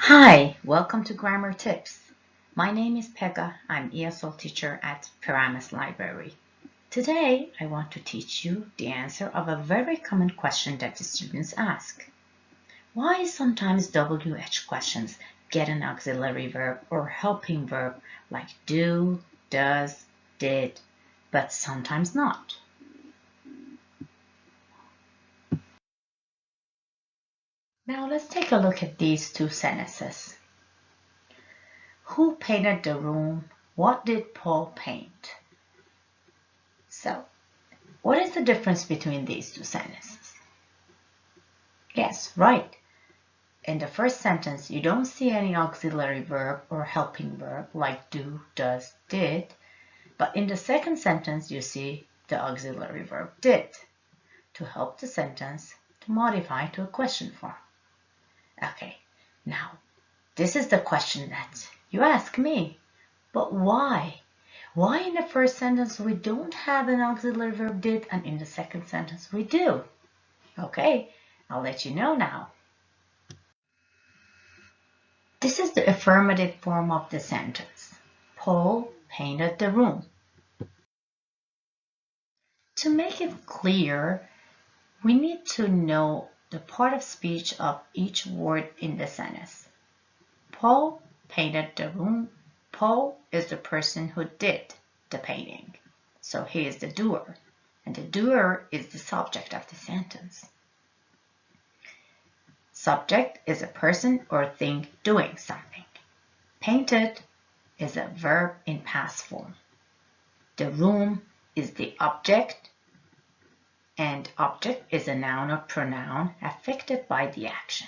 Hi, welcome to Grammar Tips. My name is Pegah. I'm ESL teacher at Paramus Library. Today, I want to teach you the answer of a very common question that the students ask. Why sometimes WH questions get an auxiliary verb or helping verb like do, does, did, but sometimes not? Now let's take a look at these two sentences. Who painted the room? What did Paul paint? So, what is the difference between these two sentences? Yes, right. In the first sentence, you don't see any auxiliary verb or helping verb like do, does, did. But in the second sentence, you see the auxiliary verb did to help the sentence to modify to a question form. Okay, now this is the question that you ask me. But why? Why in the first sentence we don't have an auxiliary verb did and in the second sentence we do? Okay, I'll let you know now. This is the affirmative form of the sentence. Paul painted the room. To make it clear, we need to know the part of speech of each word in the sentence. Paul painted the room. Paul is the person who did the painting. So he is the doer, and the doer is the subject of the sentence. Subject is a person or thing doing something. Painted is a verb in past form. The room is the object, and object is a noun or pronoun affected by the action.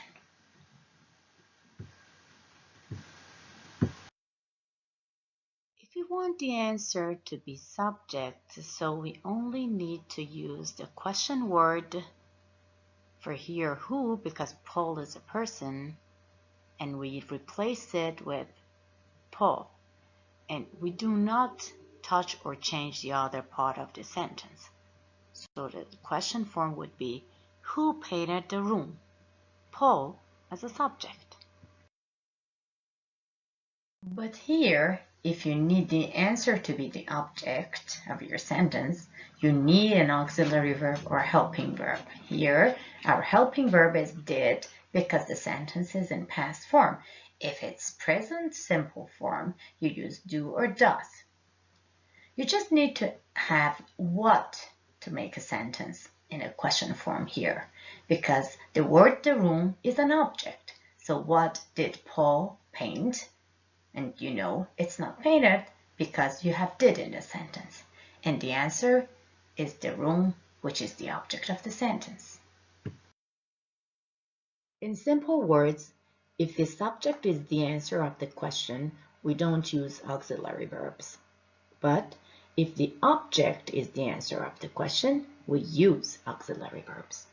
If you want the answer to be subject, so we only need to use the question word for here who, because Paul is a person, and we replace it with Paul. And we do not touch or change the other part of the sentence. So the question form would be, who painted the room? Paul as a subject. But here, if you need the answer to be the object of your sentence, you need an auxiliary verb or helping verb. Here, our helping verb is did because the sentence is in past form. If it's present simple form, you use do or does. You just need to have what to make a sentence in a question form here, because the word the room is an object. So what did Paul paint? And you know it's not painted because you have did in the sentence. And the answer is the room, which is the object of the sentence. In simple words, if the subject is the answer of the question, we don't use auxiliary verbs. But if the object is the answer of the question, we use auxiliary verbs.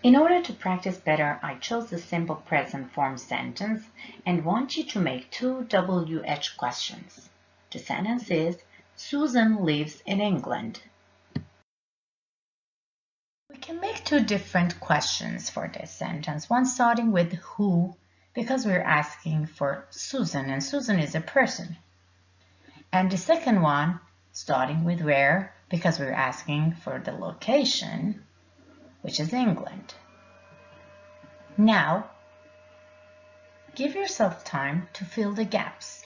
In order to practice better, I chose the simple present form sentence and want you to make two WH questions. The sentence is, Susan lives in England. We can make two different questions for this sentence. One starting with who, because we're asking for Susan, and Susan is a person. And the second one starting with where, because we're asking for the location, which is England. Now, give yourself time to fill the gaps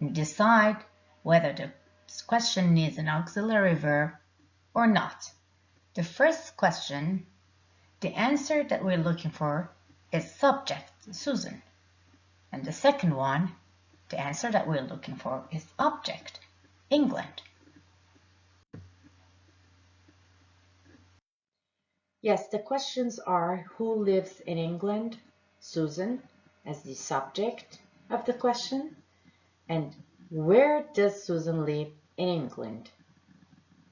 and decide whether the question needs an auxiliary verb or not. The first question, the answer that we're looking for is subject, Susan. And the second one, the answer that we're looking for is object, England. Yes, the questions are who lives in England, Susan, as the subject of the question, and where does Susan live in England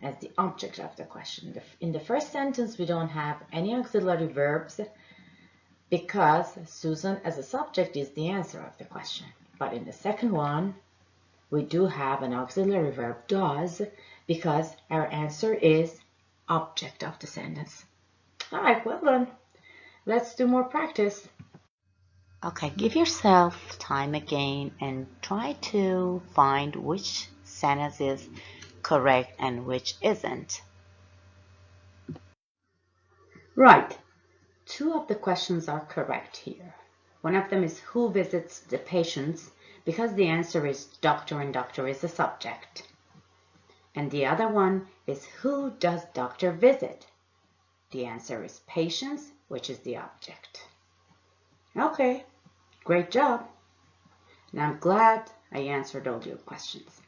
as the object of the question. In the first sentence, we don't have any auxiliary verbs because Susan as a subject is the answer of the question. But in the second one, we do have an auxiliary verb does because our answer is object of the sentence. All right, well done. Let's do more practice. Okay, give yourself time again and try to find which sentence is correct and which isn't. Right, two of the questions are correct here. One of them is who visits the patients because the answer is doctor and doctor is the subject. And the other one is who does doctor visit? The answer is patients, which is the object. Okay, great job. And I'm glad I answered all your questions.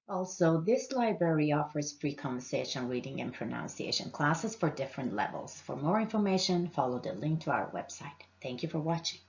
Also, this library offers free conversation, reading, and pronunciation classes for different levels. For more information, follow the link to our website. Thank you for watching.